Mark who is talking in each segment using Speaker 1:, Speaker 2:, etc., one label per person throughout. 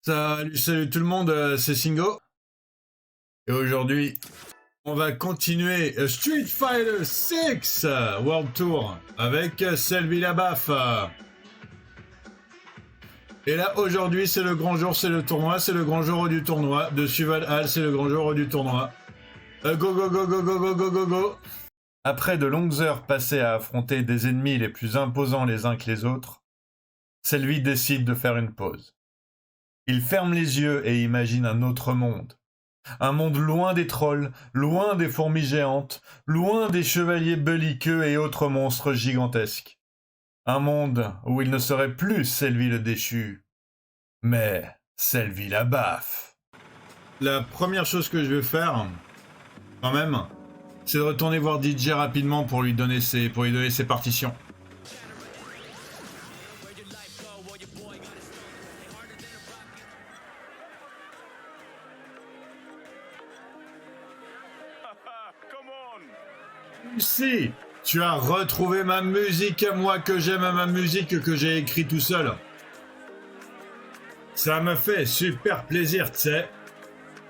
Speaker 1: Salut tout le monde, c'est Singo. Et aujourd'hui, on va continuer Street Fighter 6 World Tour avec Selvi Labaf. Et là, aujourd'hui, c'est le grand jour, c'est le tournoi, c'est le grand jour du tournoi. De Suval Hall, c'est le grand jour du tournoi. Go, go, go, go, go, go, go, go, go. Après de longues heures passées à affronter des ennemis les plus imposants les uns que les autres, Selvi décide de faire une pause. Il ferme les yeux et imagine un autre monde. Un monde loin des trolls, loin des fourmis géantes, loin des chevaliers belliqueux et autres monstres gigantesques. Un monde où il ne serait plus Selvi le déchu, mais Selvi la baffe. La première chose que je vais faire, quand même, c'est de retourner voir DJ rapidement pour lui donner ses partitions. Si, tu as retrouvé ma musique à moi que j'aime, à ma musique que j'ai écrit tout seul. Ça me fait super plaisir, tu sais.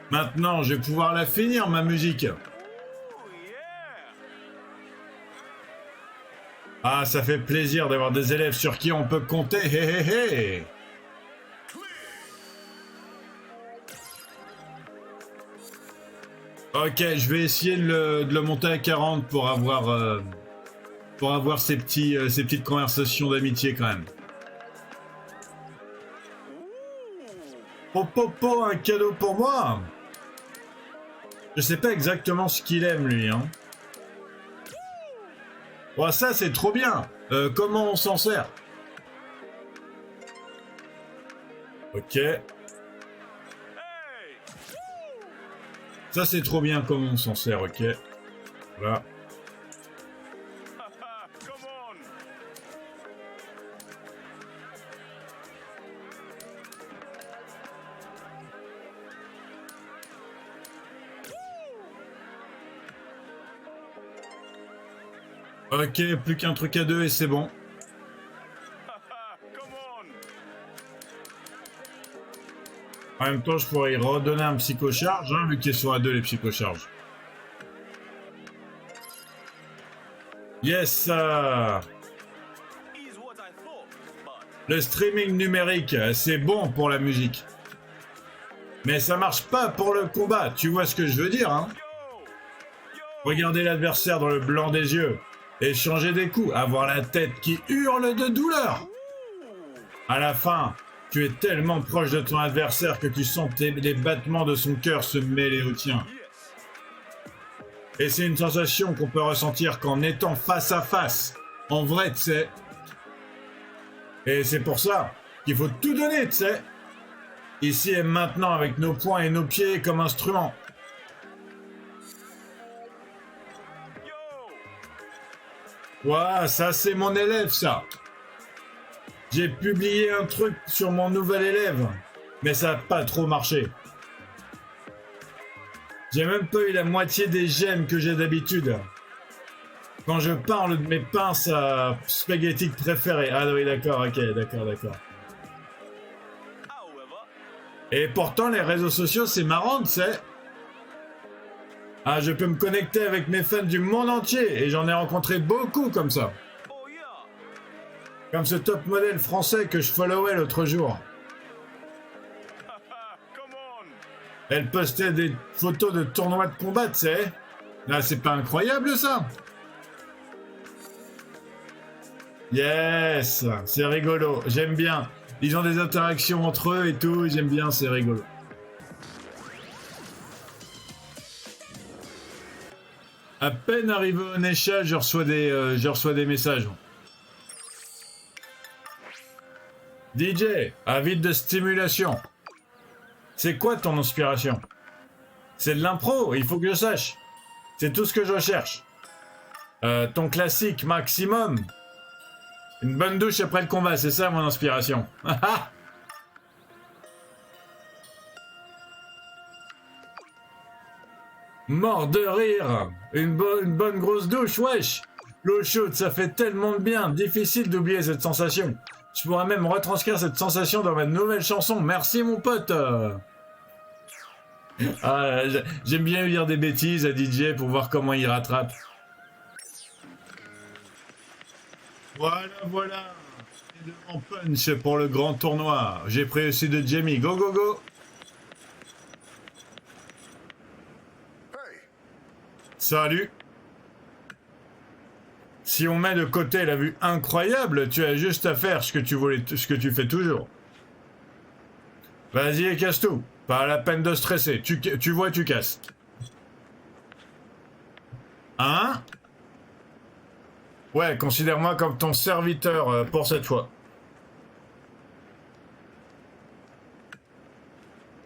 Speaker 1: Maintenant, je vais pouvoir la finir, ma musique. Ah, ça fait plaisir d'avoir des élèves sur qui on peut compter. Hé hé hé. Ok, je vais essayer de le monter à 40 pour avoir ces petites conversations d'amitié quand même. Popopo, un cadeau pour moi. Je sais pas exactement ce qu'il aime lui, hein. Bon, ça c'est trop bien. Comment on s'en sert? Ok. Ça c'est trop bien comment on s'en sert, ok. Voilà. Ok, plus qu'un truc à deux et c'est bon. En même temps, je pourrais y redonner un psychocharge, hein, vu qu'ils sont à deux les psychocharges. Yes! Le streaming numérique, c'est bon pour la musique. Mais ça marche pas pour le combat, tu vois ce que je veux dire, hein? Regarder l'adversaire dans le blanc des yeux, échanger des coups, avoir la tête qui hurle de douleur. À la fin, tu es tellement proche de ton adversaire que tu sens les battements de son cœur se mêler aux tiens. Et c'est une sensation qu'on peut ressentir qu'en étant face à face. En vrai, tu sais. Et c'est pour ça qu'il faut tout donner, tu sais. Ici et maintenant avec nos poings et nos pieds comme instruments. Ouah, ça c'est mon élève, ça. J'ai publié un truc sur mon nouvel élève, mais ça n'a pas trop marché. J'ai même pas eu la moitié des j'aime que j'ai d'habitude. Quand je parle de mes pinces à spaghetti préférées. Ah oui, d'accord, ok, d'accord. Et pourtant, les réseaux sociaux, c'est marrant, tu sais. Ah, je peux me connecter avec mes fans du monde entier, et j'en ai rencontré beaucoup comme ça. Comme ce top modèle français que je followais l'autre jour. Elle postait des photos de tournois de combat, tu sais. Là, c'est pas incroyable, ça? Yes, c'est rigolo, j'aime bien. Ils ont des interactions entre eux et tout, j'aime bien, c'est rigolo. À peine arrivé au Nécha, je reçois des messages. DJ, avide de stimulation. C'est quoi ton inspiration? C'est de l'impro, il faut que je sache. C'est tout ce que je recherche. Ton classique maximum. Une bonne douche après le combat, c'est ça mon inspiration. Mort de rire. Une bonne grosse douche, wesh. L'eau chaude, ça fait tellement de bien. Difficile d'oublier cette sensation. Je pourrais même retranscrire cette sensation dans ma nouvelle chanson. Merci mon pote. Ah, j'aime bien lui dire des bêtises à DJ pour voir comment il rattrape. Voilà, voilà. Et devant Punch pour le grand tournoi. J'ai pris aussi de Jamie. Go, go, go. Salut. Si on met de côté la vue incroyable, tu as juste à faire ce que tu voulais, ce que tu fais toujours. Vas-y et casse tout. Pas la peine de stresser. Tu vois, tu casses. Hein? Ouais, considère-moi comme ton serviteur pour cette fois.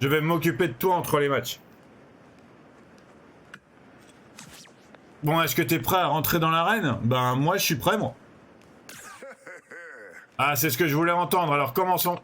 Speaker 1: Je vais m'occuper de toi entre les matchs. Bon, est-ce que t'es prêt à rentrer dans l'arène? Ben, moi, je suis prêt, moi. Ah, c'est ce que je voulais entendre, alors commençons.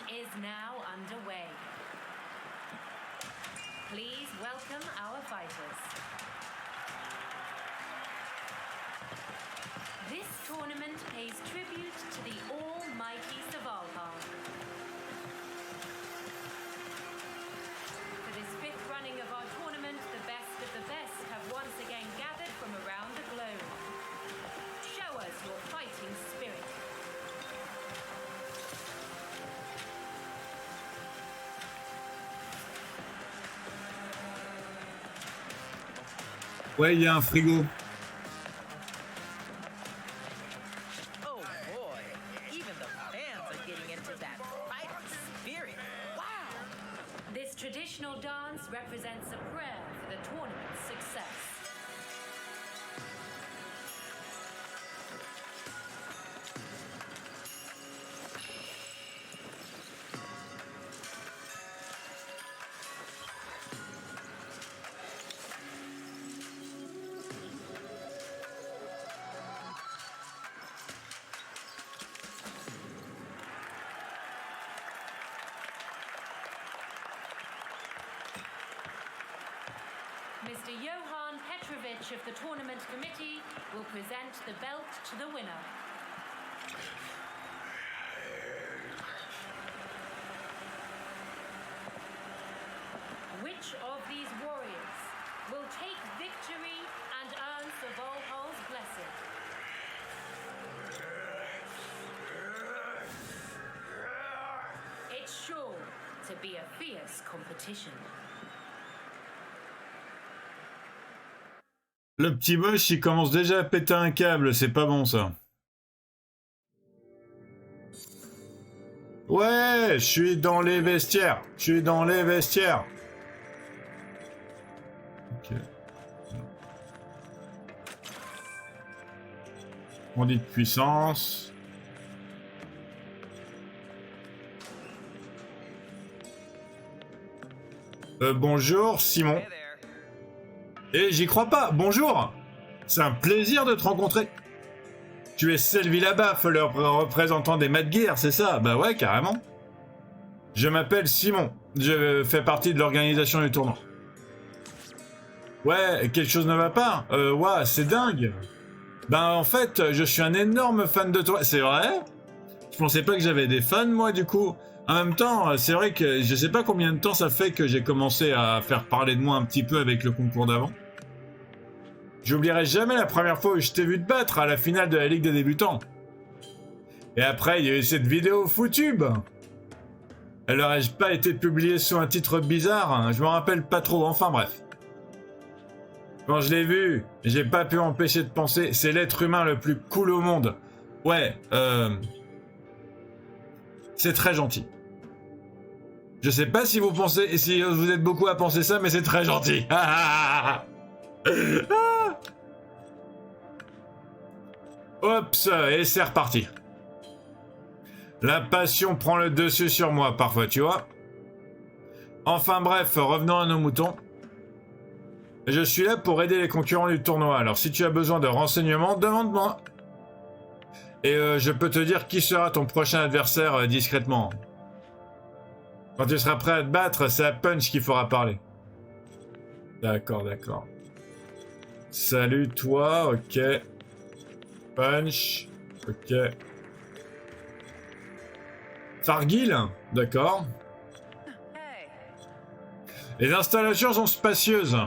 Speaker 2: Is now underway. Please welcome our fighters. This tournament pays tribute to the almighty Savalhar. For this fifth running of our tournament, the best of the best have once again gathered from around the globe. Show us your fighting spirit.
Speaker 1: Ouais, il y a un frigo.
Speaker 3: Oh boy, even the fans are getting into that fighting spirit. Wow!
Speaker 2: This traditional dance represents a prayer for the tournament's success. Mr. Johan Petrovic of the tournament committee will present the belt to the winner. Which of these warriors will take victory and earn Savalhal's blessing? It's sure to be a fierce competition.
Speaker 1: Le petit boss, il commence déjà à péter un câble, c'est pas bon ça. Ouais, je suis dans les vestiaires. Je suis dans les vestiaires. Ok. On dit de puissance. Bonjour, Simon.
Speaker 3: Hey there.
Speaker 1: Et j'y crois pas, bonjour. C'est un plaisir de te rencontrer. Tu es Selvi Labaf, le représentant des Mad Gear, c'est ça? Bah ouais, carrément. Je m'appelle Simon, je fais partie de l'organisation du tournoi. Ouais, quelque chose ne va pas? Ouais, c'est dingue. Ben en fait, je suis un énorme fan de toi. C'est vrai? Je pensais pas que j'avais des fans, moi, du coup. En même temps, c'est vrai que je sais pas combien de temps ça fait que j'ai commencé à faire parler de moi un petit peu avec le concours d'avant. J'oublierai jamais la première fois où je t'ai vu te battre à la finale de la Ligue des débutants. Et après, il y a eu cette vidéo Foutube. Elle aurait pas été publiée sous un titre bizarre, hein, je me rappelle pas trop, enfin bref. Quand je l'ai vu, j'ai pas pu empêcher de penser, c'est l'être humain le plus cool au monde. Ouais, c'est très gentil. Je sais pas si vous pensez, si vous êtes beaucoup à penser ça, mais c'est très gentil. Oups, et c'est reparti. La passion prend le dessus sur moi parfois, tu vois. Enfin bref, revenons à nos moutons. Je suis là pour aider les concurrents du tournoi, alors si tu as besoin de renseignements, demande-moi. Et je peux te dire qui sera ton prochain adversaire discrètement. Quand tu seras prêt à te battre, c'est à Punch qu'il faudra parler. D'accord, d'accord. Salut toi, ok. Punch, ok. Fargil, d'accord.
Speaker 3: Hey,
Speaker 1: Les installations sont spacieuses.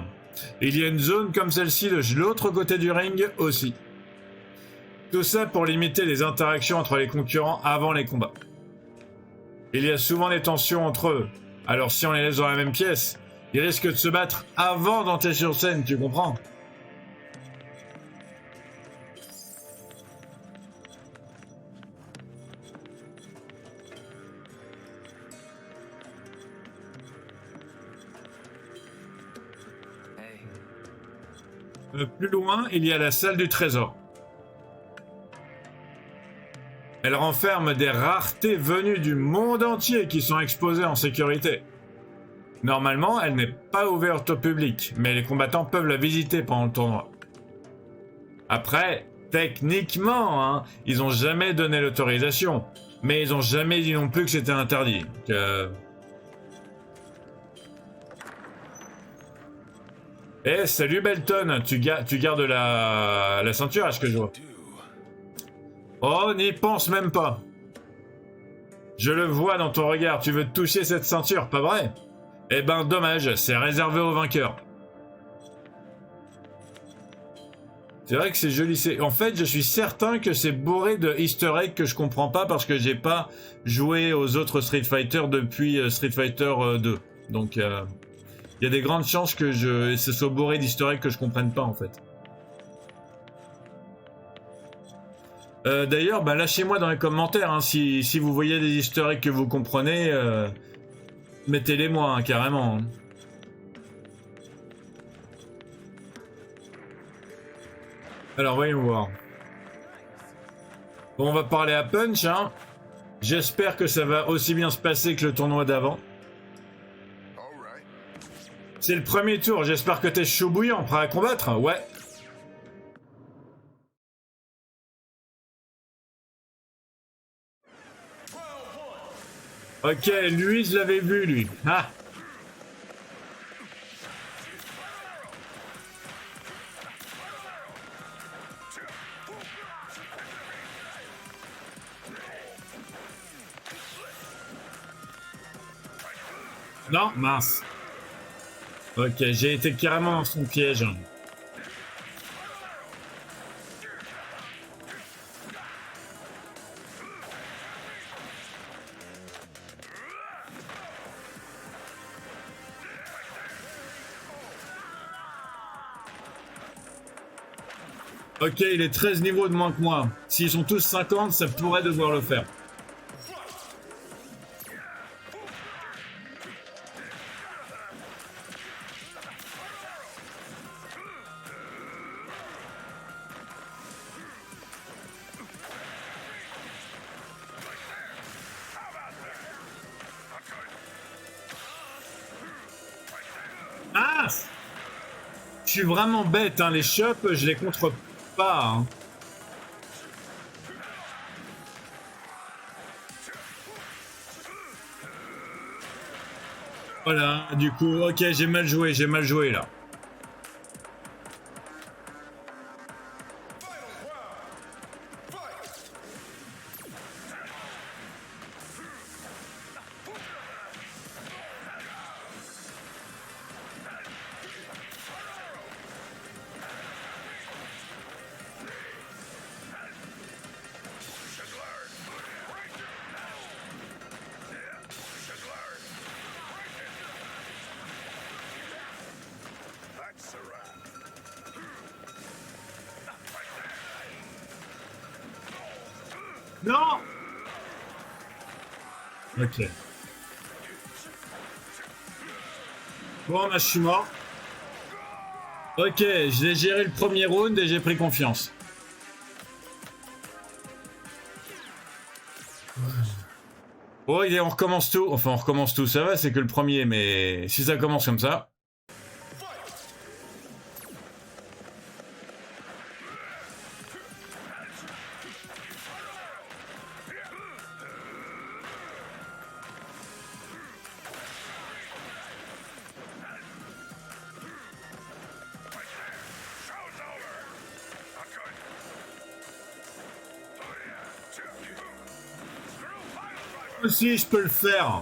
Speaker 1: Il y a une zone comme celle-ci de l'autre côté du ring aussi. Tout ça pour limiter les interactions entre les concurrents avant les combats. Il y a souvent des tensions entre eux, alors si on les laisse dans la même pièce, ils risquent de se battre avant d'entrer sur scène, tu comprends?
Speaker 3: hey.
Speaker 1: Plus loin, il y a la salle du trésor. Elle renferme des raretés venues du monde entier qui sont exposées en sécurité. Normalement, elle n'est pas ouverte au public, mais les combattants peuvent la visiter pendant le tournoi. Après, techniquement, hein, ils n'ont jamais donné l'autorisation, mais ils n'ont jamais dit non plus que c'était interdit. Donc, Eh, salut Belton, tu gardes la ceinture à ce que je vois. Oh, n'y pense même pas. Je le vois dans ton regard, tu veux toucher cette ceinture, pas vrai? Eh ben dommage, c'est réservé aux vainqueurs. C'est vrai que c'est joli. En fait, je suis certain que c'est bourré de easter eggs que je comprends pas parce que j'ai pas joué aux autres Street Fighter depuis Street Fighter 2. Donc, il y a des grandes chances que ce soit bourré d'easter eggs que je comprenne pas en fait. D'ailleurs, bah, lâchez-moi dans les commentaires hein, si vous voyez des easter eggs que vous comprenez, mettez-les moi hein, carrément. Hein. Alors voyons voir. Bon, on va parler à Punch. Hein. J'espère que ça va aussi bien se passer que le tournoi d'avant. C'est le premier tour. J'espère que t'es chaud bouillant, prêt à combattre. Ouais. Ok, lui, je l'avais vu, lui. Ah. Non, mince. Ok, j'ai été carrément dans son piège. Ok, il est 13 niveaux de moins que moi. S'ils sont tous 50, ça pourrait devoir le faire. Ah! Je suis vraiment bête, hein. Les shops, je les contre pas. Hein. Voilà, du coup, ok, j'ai mal joué là. Non! Ok. Bon, là, je suis mort. Ok, j'ai géré le premier round et j'ai pris confiance. Oh, on recommence tout. Enfin, on recommence tout, ça va, c'est que le premier, mais si ça commence comme ça... Aussi, je peux le faire.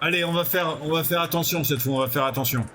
Speaker 1: Allez, on va faire attention cette fois, on va faire attention.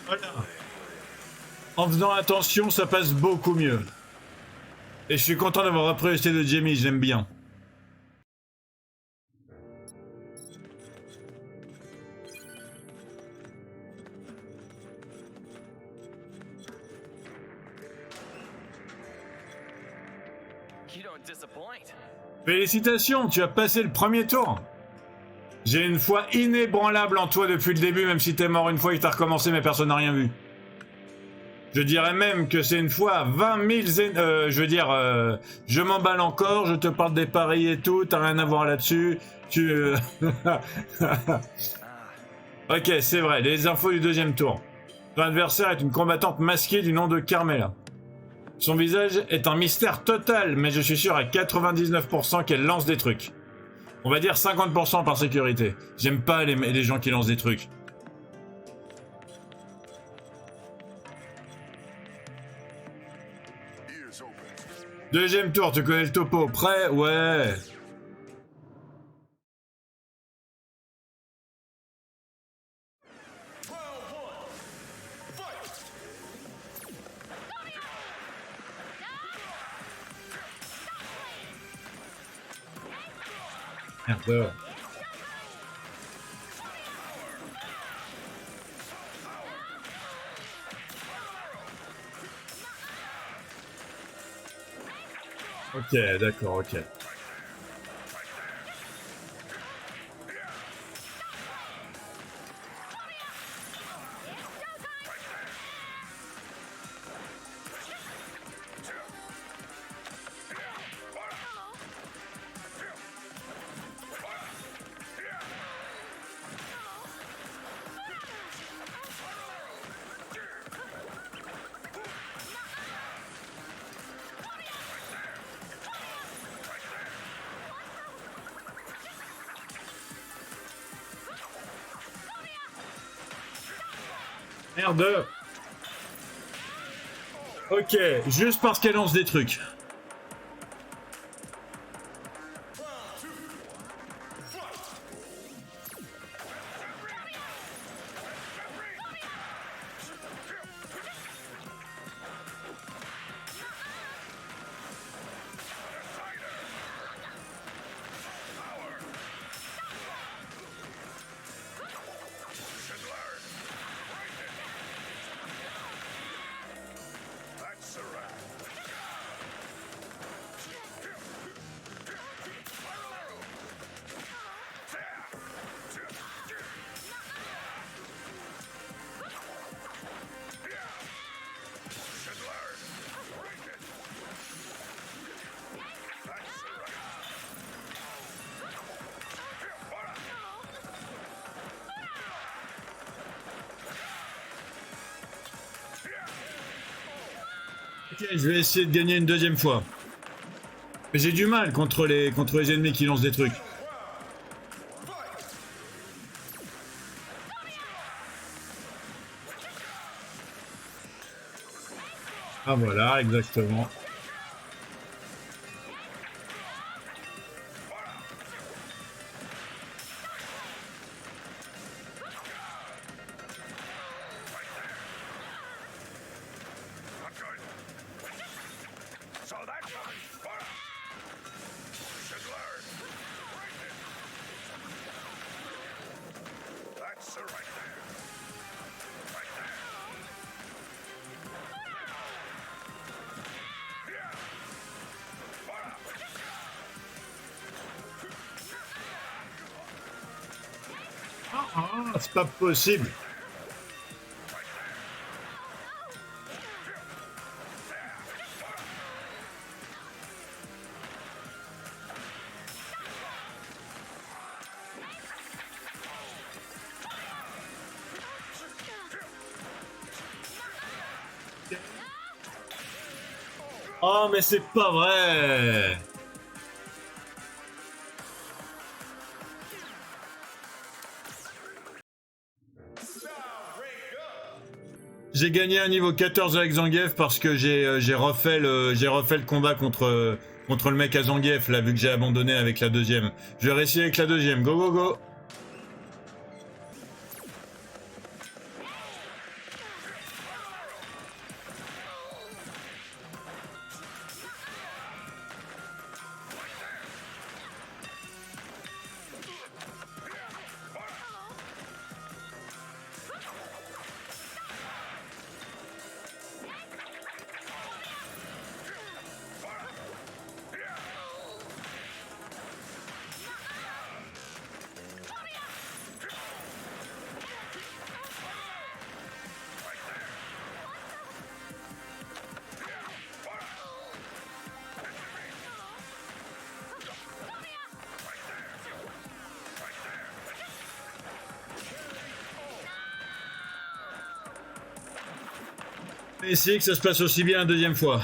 Speaker 1: Voilà. En faisant attention, ça passe beaucoup mieux. Et je suis content d'avoir repris le style de Jamie, j'aime bien.
Speaker 3: You don't disappoint.
Speaker 1: Félicitations, tu as passé le premier tour. J'ai une foi inébranlable en toi depuis le début, même si t'es mort une fois et que t'as recommencé, mais personne n'a rien vu. Je dirais même que c'est une fois à 20 000... je m'emballe encore, je te parle des paris et tout, t'as rien à voir là-dessus. Ok, c'est vrai, les infos du deuxième tour. Ton adversaire est une combattante masquée du nom de Carmela. Son visage est un mystère total, mais je suis sûr à 99% qu'elle lance des trucs. On va dire 50% par sécurité. J'aime pas les gens qui lancent des trucs. Deuxième tour, tu connais le topo. Prêt? Ouais. Merde. Ok, d'accord, ok. Merde. Ok, juste parce qu'elle lance des trucs. Ok, je vais essayer de gagner une deuxième fois. Mais j'ai du mal contre les ennemis qui lancent des trucs. Ah voilà, exactement. Ah, c'est pas possible. Oh, mais c'est pas vrai. J'ai gagné un niveau 14 avec Zangief parce que j'ai refait le combat contre le mec à Zangief là vu que j'ai abandonné avec la deuxième. Je vais réussir avec la deuxième. Go go go. Essayer que ça se passe aussi bien la deuxième fois.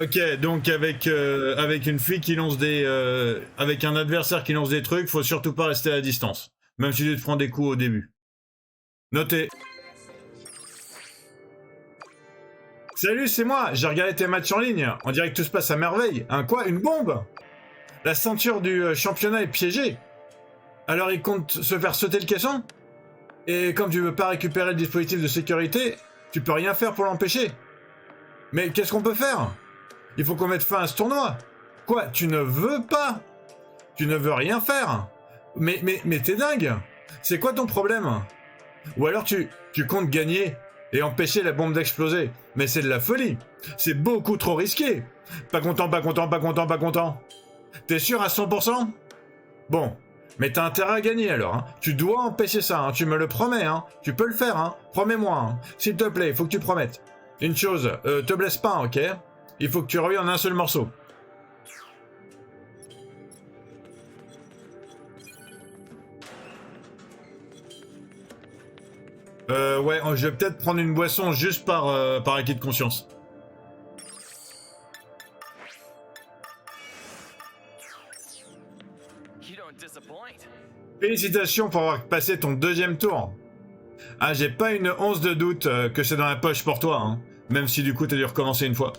Speaker 1: Ok, donc avec une fille qui lance avec un adversaire qui lance des trucs, faut surtout pas rester à distance. Même si tu te prends des coups au début. Notez. Salut, c'est moi. J'ai regardé tes matchs en ligne. On dirait que tout se passe à merveille. Un quoi? Une bombe? La ceinture du championnat est piégée. Alors il compte se faire sauter le caisson? Et comme tu veux pas récupérer le dispositif de sécurité, tu peux rien faire pour l'empêcher. Mais qu'est-ce qu'on peut faire? Il faut qu'on mette fin à ce tournoi. Quoi? Tu ne veux pas? Tu ne veux rien faire? Mais t'es dingue. C'est quoi ton problème? Ou alors tu comptes gagner et empêcher la bombe d'exploser. Mais c'est de la folie. C'est beaucoup trop risqué. Pas content, pas content, pas content, pas content. T'es sûr à 100%? Bon. Mais t'as intérêt à gagner alors. Hein. Tu dois empêcher ça. Hein. Tu me le promets. Hein. Tu peux le faire. Hein. Promets-moi. Hein. S'il te plaît, il faut que tu promettes. Une chose, te blesse pas, ok? Il faut que tu reviennes en un seul morceau. Ouais, je vais peut-être prendre une boisson juste par acquis de conscience. Félicitations pour avoir passé ton deuxième tour. Ah, j'ai pas une once de doute que c'est dans la poche pour toi, hein. Même si du coup t'as dû recommencer une fois.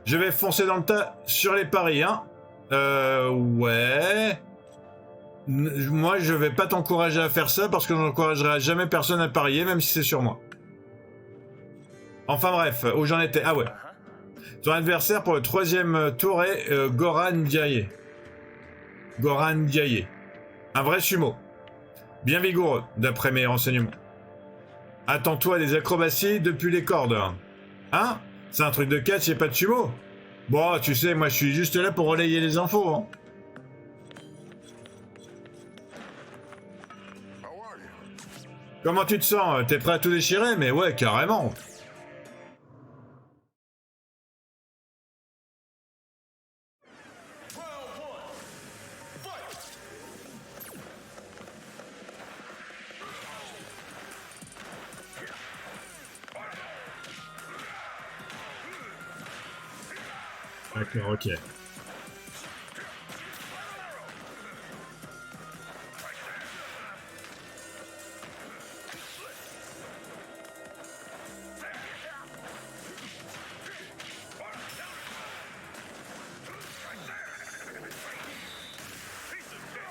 Speaker 1: Je vais foncer dans le tas sur les paris, hein. Ouais. Moi, je vais pas t'encourager à faire ça parce que je n'encouragerai jamais personne à parier, même si c'est sur moi. Enfin bref, où j'en étais. Ah ouais. Ton adversaire pour le troisième tour est Goran Ndiaye. Goran Ndiaye. Un vrai sumo. Bien vigoureux, d'après mes renseignements. Attends-toi à des acrobaties depuis les cordes. Hein? C'est un truc de catch et pas de sumo. Bon, tu sais, moi je suis juste là pour relayer les infos. Hein. Comment tu te sens? T'es prêt à tout déchirer? Mais ouais, carrément. D'accord, ok.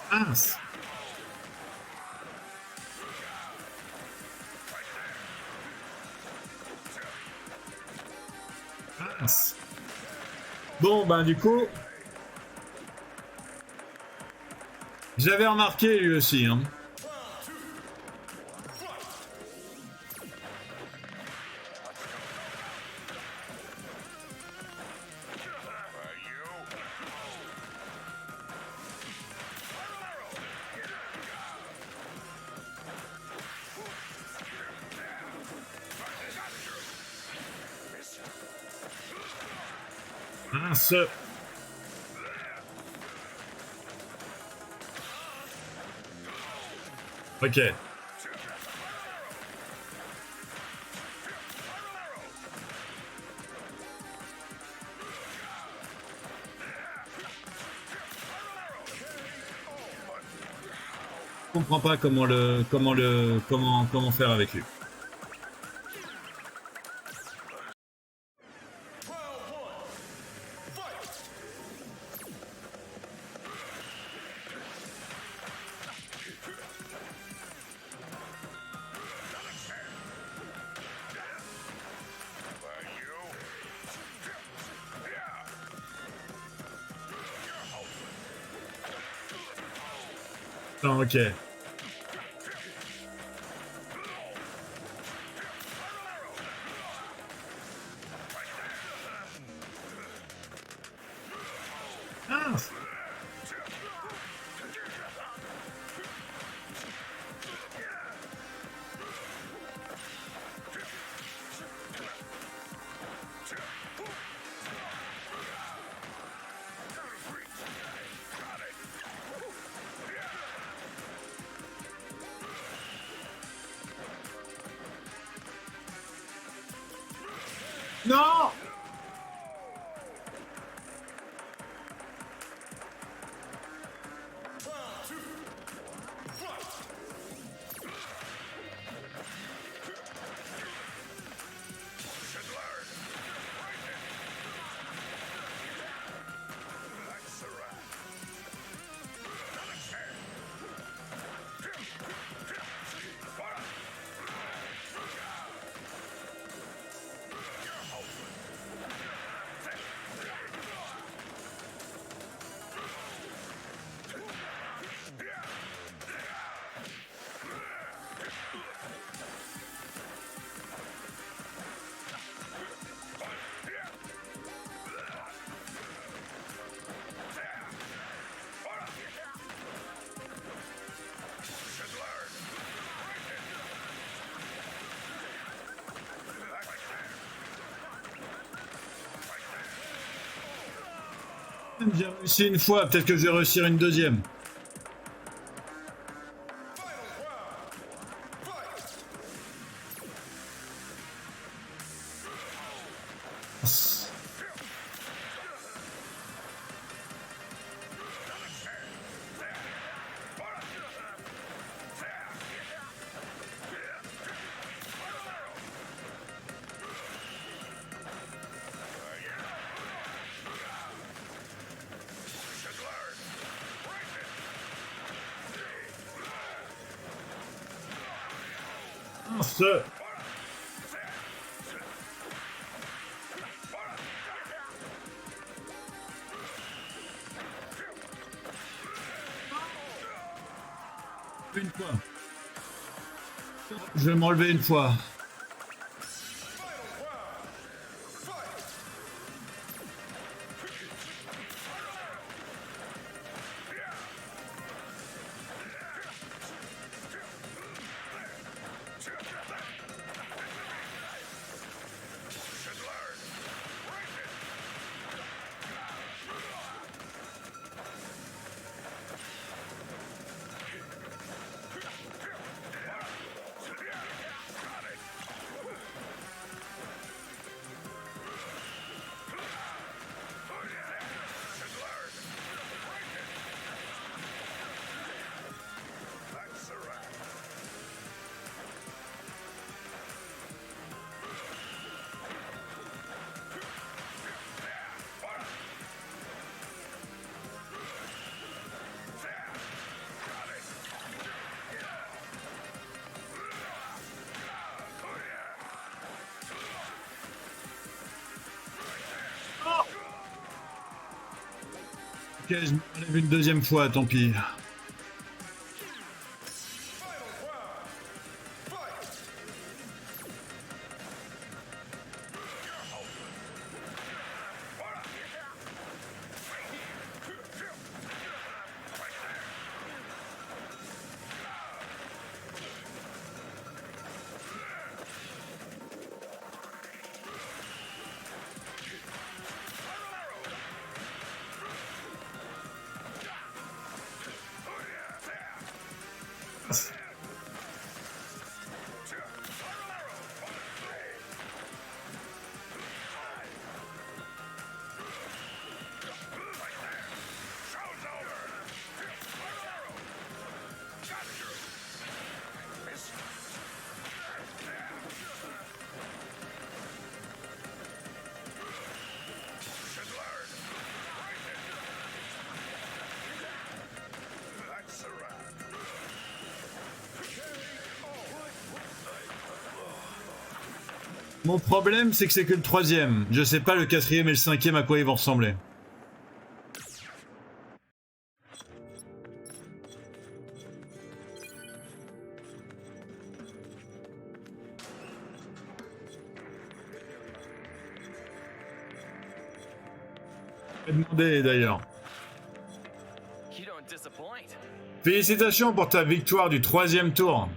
Speaker 1: Mince. Mince. Bon, ben du coup... J'avais remarqué lui aussi, hein. Mince. Ok. Je comprends pas comment faire avec lui. Non, ok. Mince. Non. J'ai réussi une fois, peut-être que je vais réussir une deuxième. Mince. Une fois. Je vais m'enlever une fois. Ok, je me relève une deuxième fois, tant pis. Mon problème, c'est que c'est que le troisième. Je sais pas le quatrième et le cinquième à quoi ils vont ressembler. Je vais demander d'ailleurs.
Speaker 4: You don't disappoint.
Speaker 1: Félicitations pour ta victoire du troisième tour.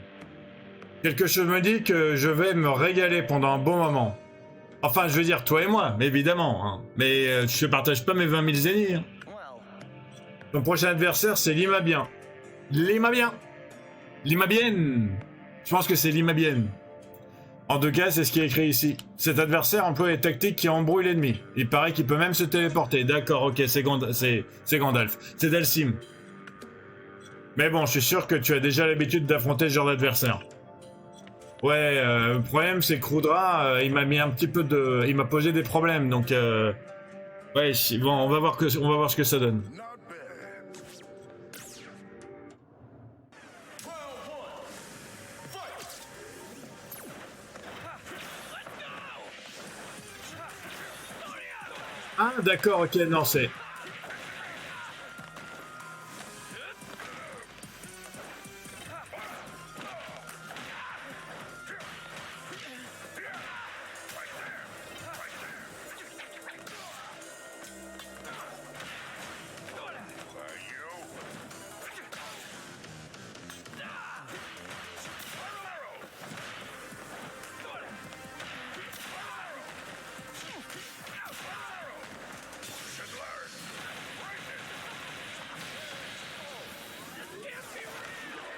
Speaker 1: Quelque chose me dit que je vais me régaler pendant un bon moment. Enfin, je veux dire, toi et moi, évidemment. Hein. Mais je partage pas mes 20 000 zéniths. Hein.
Speaker 4: Well,
Speaker 1: Ton prochain adversaire, c'est Limabien. Limabien Limabien. Je pense que c'est Limabien. En tout cas, c'est ce qui est écrit ici. Cet adversaire emploie les tactiques qui embrouillent l'ennemi. Il paraît qu'il peut même se téléporter. D'accord, ok, c'est Gandalf. C'est Dalsim. Mais bon, je suis sûr que tu as déjà l'habitude d'affronter ce genre d'adversaire. Ouais, le problème c'est que Rudra, il m'a mis un petit peu de... Il m'a posé des problèmes, donc... Ouais, bon, on va voir ce que ça donne. Ah, d'accord, ok, non, c'est...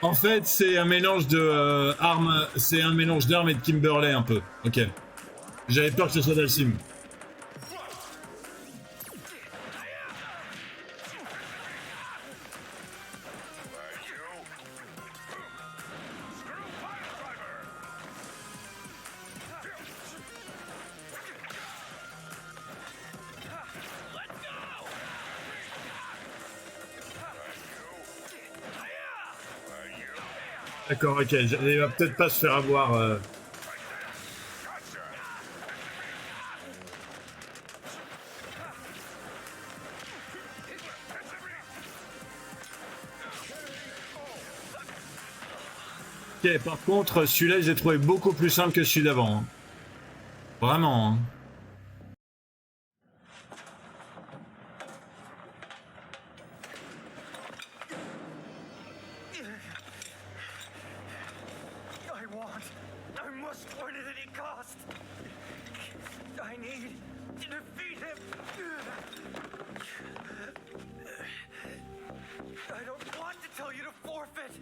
Speaker 1: En fait, c'est un mélange de armes, c'est un mélange d'armes et de Kimberley un peu. Ok. J'avais peur que ce soit Dalsim. D'accord, ok. Il va peut-être pas se faire avoir. Ok, par contre, celui-là, j'ai trouvé beaucoup plus simple que celui d'avant. Hein. Vraiment. Hein.
Speaker 5: I must win at any cost. I need to defeat him. I don't want to tell you to forfeit,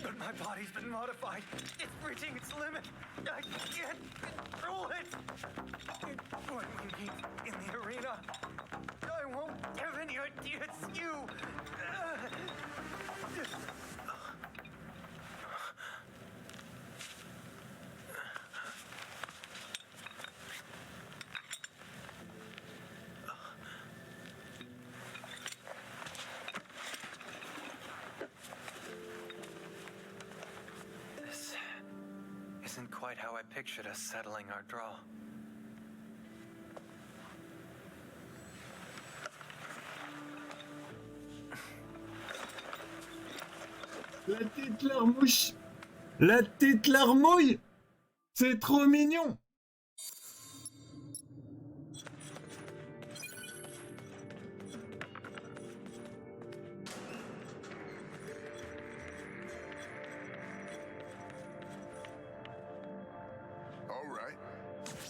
Speaker 5: but my body's been modified. It's reaching its limit. I can't control it. When we meet in the arena, I won't have any idea it's you. Isn't quite how I pictured us settling our draw.
Speaker 1: La petite larmouche. La petite larmouille. C'est trop mignon.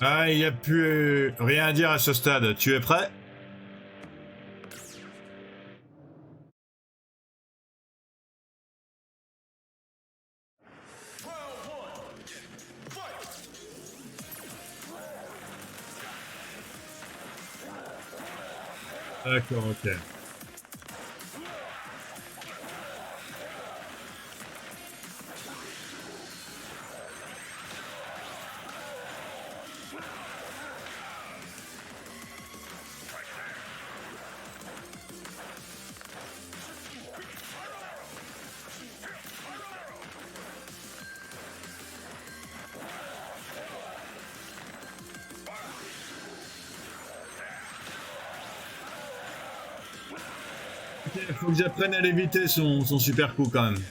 Speaker 1: Ah, il n'y a plus rien à dire à ce stade. Tu es prêt? D'accord, ok. Faut que j'apprenne à l'éviter son super coup quand même.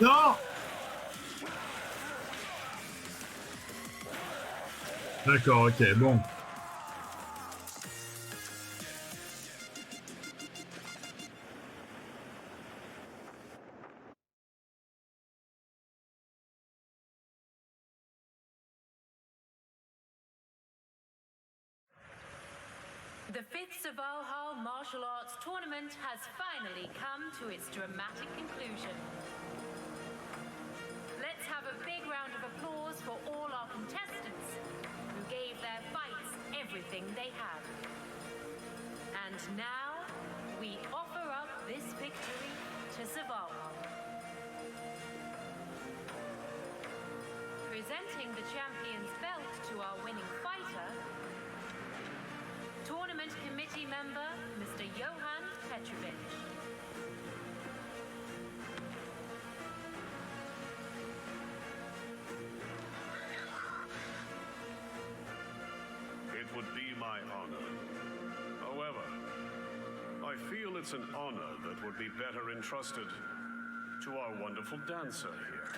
Speaker 1: Non! D'accord, ok, bon.
Speaker 2: The 5th Savalhal Martial Arts Tournament has finally come to its dramatic conclusion. Let's have a big round of applause for all our contestants who gave their fights everything they had. And now, we offer up this victory to Savalhal. Presenting the champion's belt to our winning fighter, Tournament Committee member, Mr. Johan Petrovic.
Speaker 6: It would be my honor. However, I feel it's an honor that would be better entrusted to our wonderful dancer here.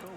Speaker 6: Go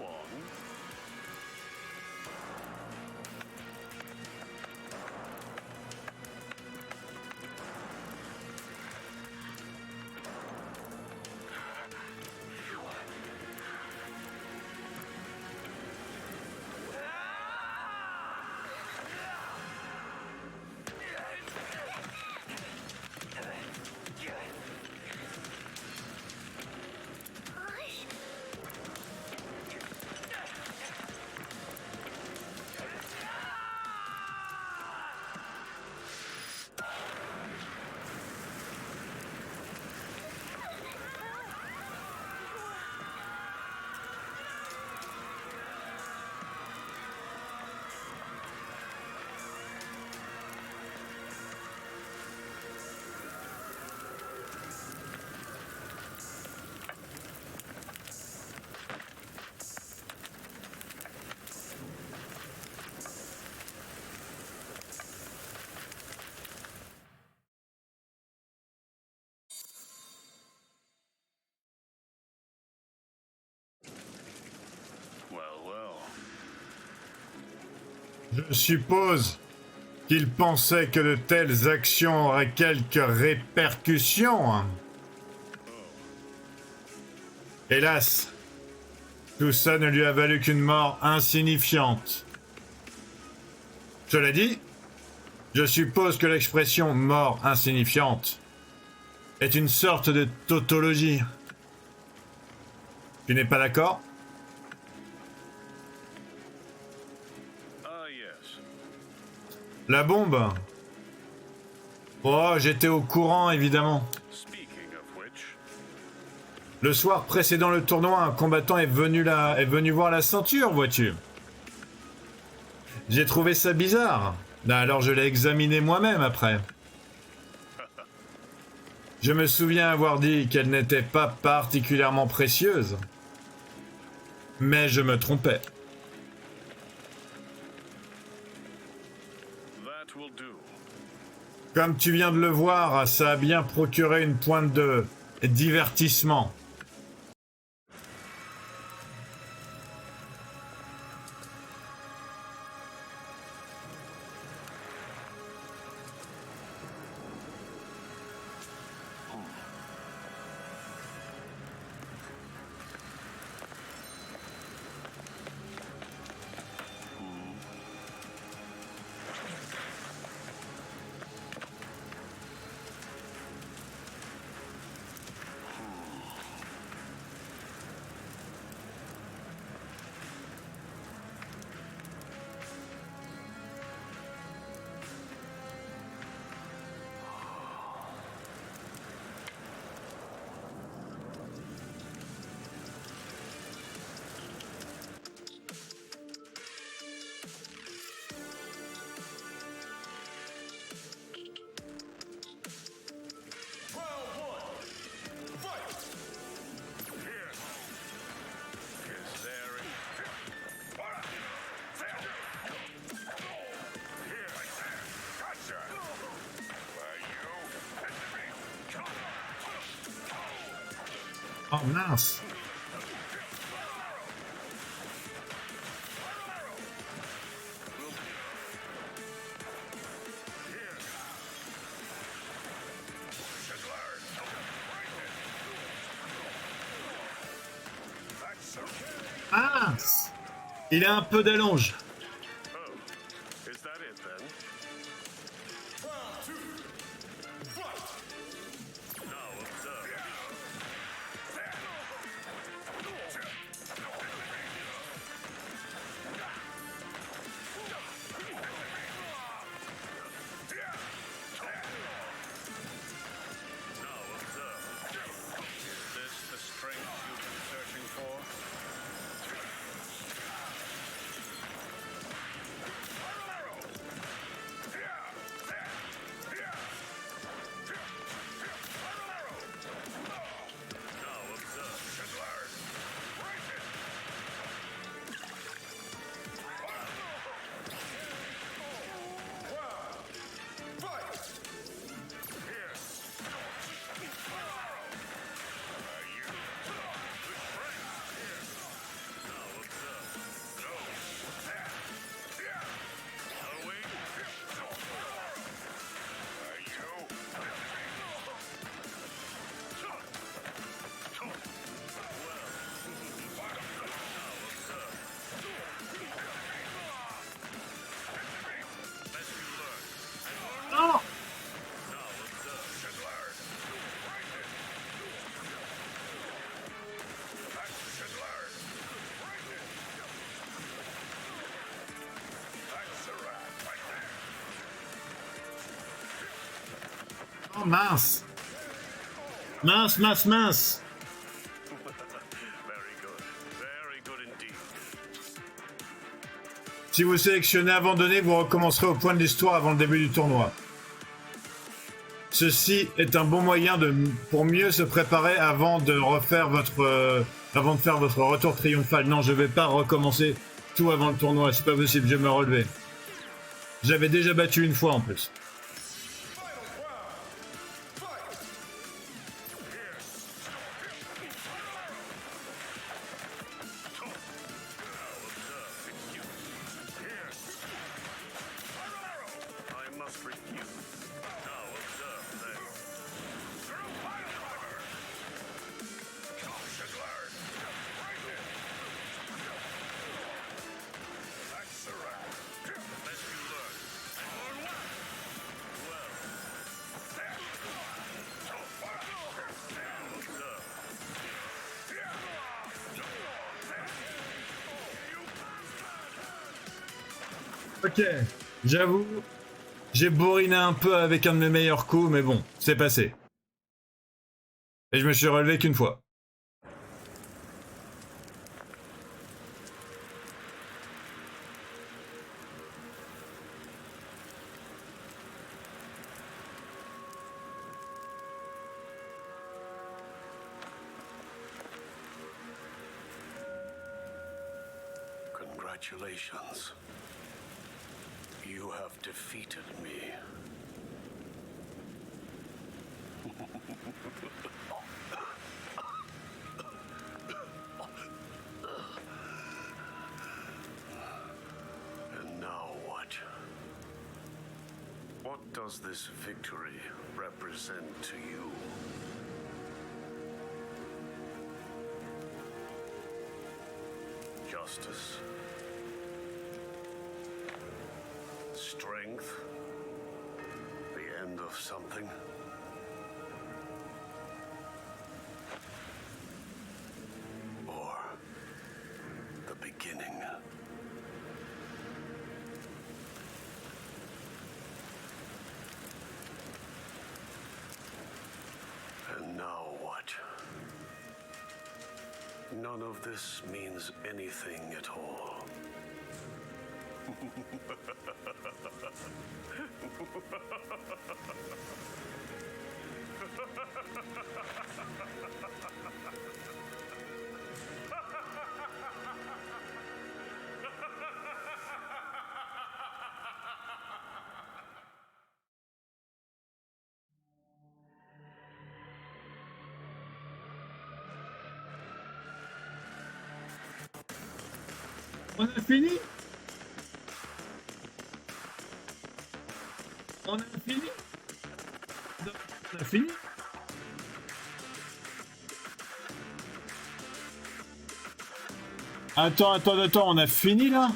Speaker 1: Je suppose qu'il pensait que de telles actions auraient quelques répercussions. Hein. Hélas, tout ça ne lui a valu qu'une mort insignifiante. Cela dit, je suppose que l'expression mort insignifiante est une sorte de tautologie. Tu n'es pas d'accord?
Speaker 6: Ah, yes.
Speaker 1: La bombe? Oh, j'étais au courant, évidemment.
Speaker 6: Speaking of which,
Speaker 1: Le soir précédant le tournoi, un combattant est venu voir la ceinture, vois-tu. J'ai trouvé ça bizarre. Alors je l'ai examiné moi-même après. Je me souviens avoir dit qu'elle n'était pas particulièrement précieuse. Mais je me trompais.
Speaker 6: that will do.
Speaker 1: Comme tu viens de le voir, ça a bien procuré une pointe de divertissement.
Speaker 6: Is there
Speaker 1: Oh mince. Ah, il a un peu d'allonge.
Speaker 6: Is that it then? Now observe. Now observe. Is this the strength you've been searching for? Now observe.
Speaker 1: Non. Oh mince. Mince, mince, mince.
Speaker 6: Very good. Very good indeed.
Speaker 1: Si vous sélectionnez abandonner, vous recommencerez au point de l'histoire avant le début du tournoi. Ceci est un bon moyen pour mieux se préparer avant de faire votre retour triomphal. Non, je vais pas recommencer tout avant le tournoi, c'est pas possible, je vais me relever. J'avais déjà battu une fois en plus. Ok, j'avoue, j'ai bourriné un peu avec un de mes meilleurs coups, mais bon, c'est passé. Et je me suis relevé qu'une fois.
Speaker 6: Congratulations. You have defeated me. And now what? What does this victory represent to you? Justice? Strength? The end of something? Or the beginning? And now what? None of this means anything at all.
Speaker 1: On a fini? On a fini? On a fini? Attends, on a fini là?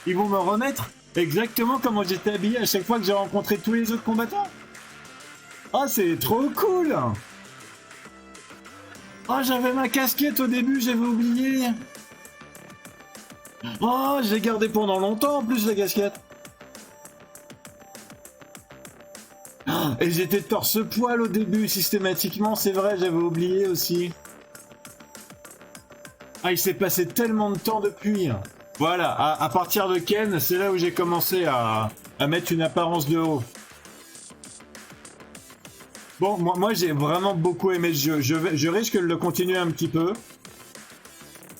Speaker 1: Ils vont me remettre exactement comment j'étais habillé à chaque fois que j'ai rencontré tous les autres combattants? Ah, c'est trop cool! Oh, j'avais ma casquette au début, j'avais oublié! Oh, je l'ai gardé pendant longtemps en plus la casquette! Et j'étais torse-poil au début, systématiquement, c'est vrai, j'avais oublié aussi. Ah, il s'est passé tellement de temps depuis. Voilà, à partir de Ken, c'est là où j'ai commencé à mettre une apparence de haut. Bon, moi j'ai vraiment beaucoup aimé ce jeu. Je risque de le continuer un petit peu.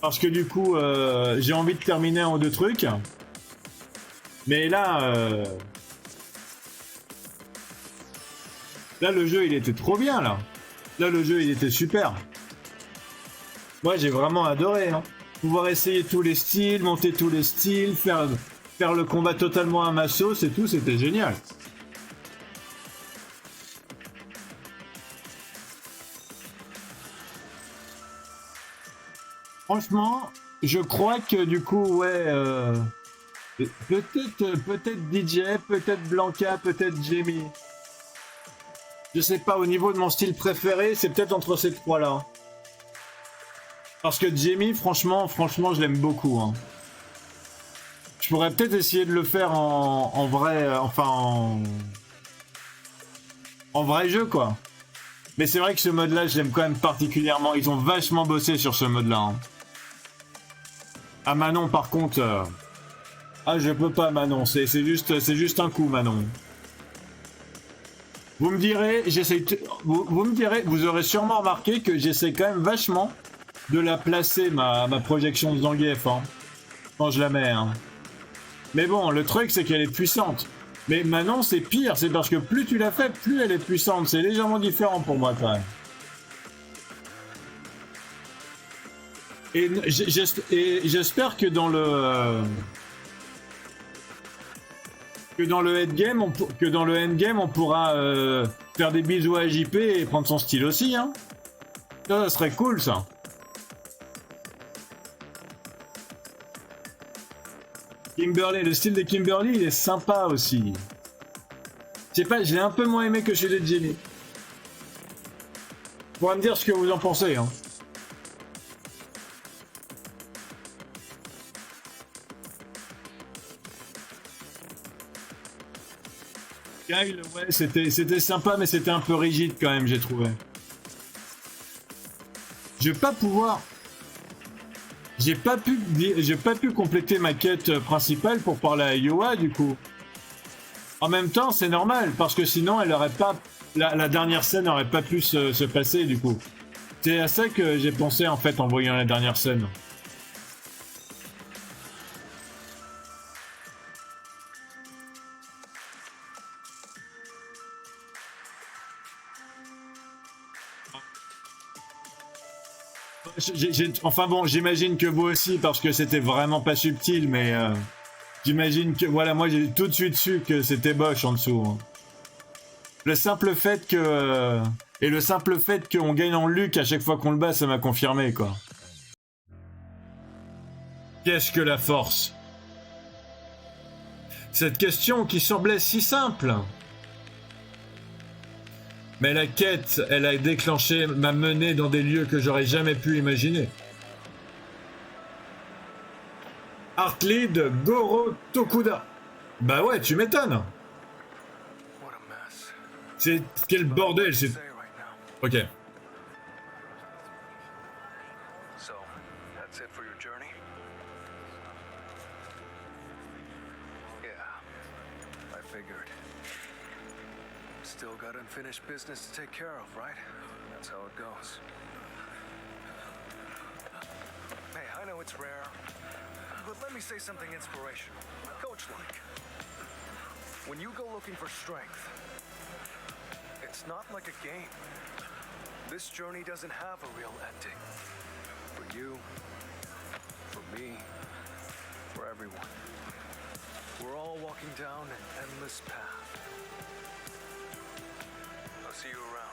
Speaker 1: Parce que du coup, j'ai envie de terminer en 2 trucs. Mais là... Là, le jeu, il était trop bien, là. Là, le jeu, il était super. Moi, j'ai vraiment adoré, hein. Pouvoir essayer tous les styles, monter tous les styles, faire le combat totalement à ma sauce et tout, c'était génial. Franchement, je crois que du coup, ouais... peut-être DJ, peut-être Blanca, peut-être Jamie. Je sais pas, au niveau de mon style préféré, c'est peut-être entre ces 3-là. Parce que Jamie, franchement, je l'aime beaucoup. Hein. Je pourrais peut-être essayer de le faire en vrai... enfin, en vrai jeu, quoi. Mais c'est vrai que ce mode-là, je l'aime quand même particulièrement. Ils ont vachement bossé sur ce mode-là. Hein. Ah, Manon, par contre... Ah, je peux pas, Manon. C'est juste un coup, Manon. Vous me direz, vous me direz, vous aurez sûrement remarqué que j'essaie quand même vachement de la placer, ma projection de Zangief, hein, quand je la mets. Hein. Mais bon, le truc, c'est qu'elle est puissante. Mais Manon, c'est pire, c'est parce que plus tu la fais, plus elle est puissante. C'est légèrement différent pour moi, quand même. Et j'espère que dans le... Que dans le endgame, on pourra faire des bisous à JP et prendre son style aussi, hein. Ça serait cool, ça. Kimberly, le style de Kimberly, il est sympa aussi. Je sais pas, je l'ai un peu moins aimé que chez les Jenny. Vous pourrez me dire ce que vous en pensez, hein. Kyle, ouais, c'était sympa, mais c'était un peu rigide quand même, j'ai trouvé. Je vais pas pouvoir... J'ai pas pu compléter ma quête principale pour parler à Yoa, du coup. En même temps, c'est normal, parce que sinon, elle aurait pas... La dernière scène n'aurait pas pu se passer, du coup. C'est à ça que j'ai pensé, en fait, en voyant la dernière scène. Enfin bon, j'imagine que vous aussi, parce que c'était vraiment pas subtil, mais j'imagine que... Voilà, moi j'ai tout de suite su que c'était Bosch en dessous. Hein. Le simple fait que... et le simple fait qu'on gagne en Luc à chaque fois qu'on le bat, ça m'a confirmé, quoi. Qu'est-ce que la force? Cette question qui semblait si simple. Mais la quête, elle a déclenché, m'a mené dans des lieux que j'aurais jamais pu imaginer. Heartlead Goro Tokuda. Bah ouais, tu m'étonnes.
Speaker 6: What a mess.
Speaker 1: C'est quel bordel, c'est...
Speaker 6: Say right now.
Speaker 1: Ok.
Speaker 6: So, that's it for your journey? Yeah, I figured. Still got unfinished business to take care of, right? That's how it goes. Hey, I know it's rare, but let me say something inspirational, coach-like. When you go looking for strength, it's not like a game. This journey doesn't have a real ending. For you, for me, for everyone. We're all walking down an endless path. I'll see you around.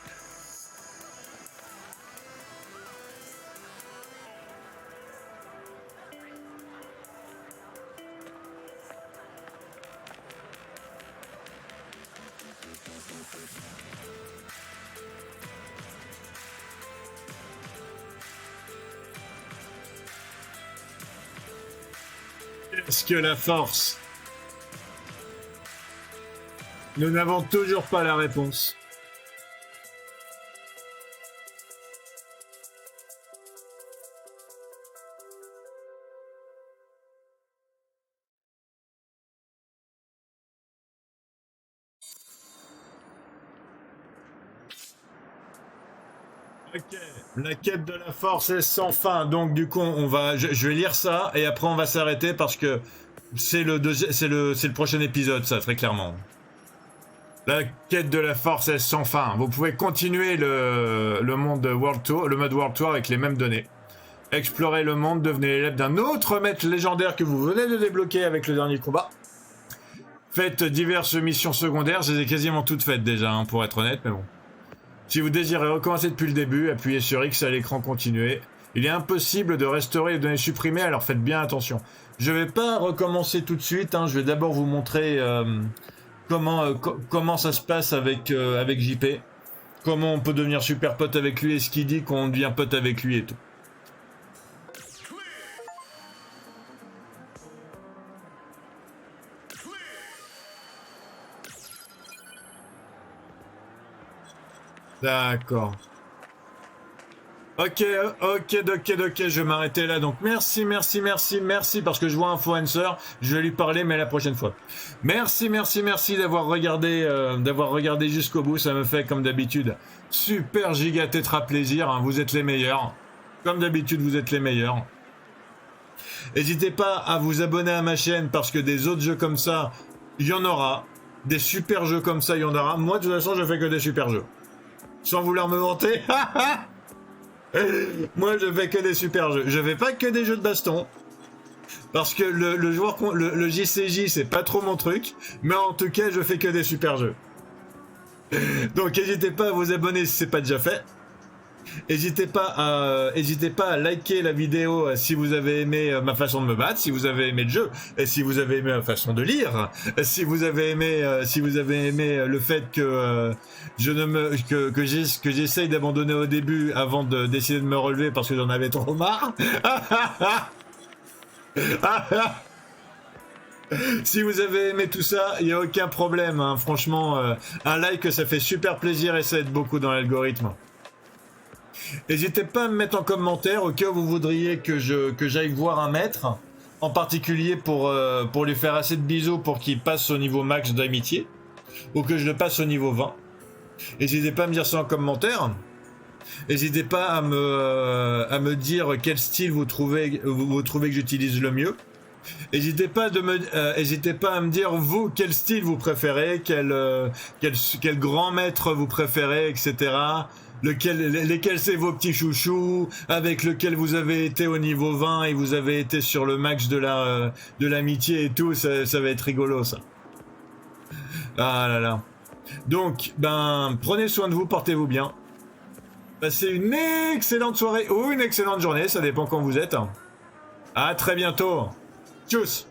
Speaker 1: Qu'est-ce que la force? Nous n'avons toujours pas la réponse. Ok, la quête de la force est sans fin, donc du coup on va, je vais lire ça et après on va s'arrêter parce que c'est le prochain épisode, ça, très clairement. La quête de la force est sans fin. Vous pouvez continuer le monde World Tour, le mode World Tour avec les mêmes données. Explorez le monde, devenez l'élève d'un autre maître légendaire que vous venez de débloquer avec le dernier combat. Faites diverses missions secondaires, je les ai quasiment toutes faites déjà, hein, pour être honnête, mais bon. Si vous désirez recommencer depuis le début, appuyez sur X à l'écran continuer. Il est impossible de restaurer les données supprimées, alors faites bien attention. Je vais pas recommencer tout de suite, hein, je vais d'abord vous montrer comment ça se passe avec JP. Comment on peut devenir super pote avec lui et ce qu'il dit qu'on devient pote avec lui et tout. D'accord. Ok, je vais m'arrêter là. Donc merci, parce que je vois Influencer, je vais lui parler, mais la prochaine fois. Merci d'avoir regardé jusqu'au bout, ça me fait comme d'habitude super giga tétra plaisir, hein. Vous êtes les meilleurs. Comme d'habitude, vous êtes les meilleurs. N'hésitez pas à vous abonner à ma chaîne parce que des autres jeux comme ça, il y en aura. Des super jeux comme ça, il y en aura. Moi, de toute façon, je fais que des super jeux. Sans vouloir me vanter. Moi, je fais que des super jeux. Je fais pas que des jeux de baston. Parce que le JCJ, c'est pas trop mon truc. Mais en tout cas, je fais que des super jeux. Donc, n'hésitez pas à vous abonner si c'est pas déjà fait. N'hésitez pas à liker la vidéo si vous avez aimé ma façon de me battre, si vous avez aimé le jeu, et si vous avez aimé ma façon de lire, si vous avez aimé le fait que j'essaye d'abandonner au début avant de décider de me relever parce que j'en avais trop marre. Si vous avez aimé tout ça, il n'y a aucun problème. Hein. Franchement, un like, ça fait super plaisir et ça aide beaucoup dans l'algorithme. N'hésitez pas à me mettre en commentaire au cas où vous voudriez que j'aille voir un maître, en particulier pour lui faire assez de bisous pour qu'il passe au niveau max d'amitié, ou que je le passe au niveau 20. N'hésitez pas à me dire ça en commentaire. N'hésitez pas à me dire quel style vous trouvez que j'utilise le mieux. N'hésitez pas à me dire vous quel style vous préférez, quel grand maître vous préférez, etc. Lesquels c'est vos petits chouchous, avec lequel vous avez été au niveau 20 et vous avez été sur le max de l'amitié et tout, ça va être rigolo ça. Ah là là. Donc, prenez soin de vous, portez-vous bien. Passez une excellente soirée ou une excellente journée, ça dépend quand vous êtes. À très bientôt. Tchuss.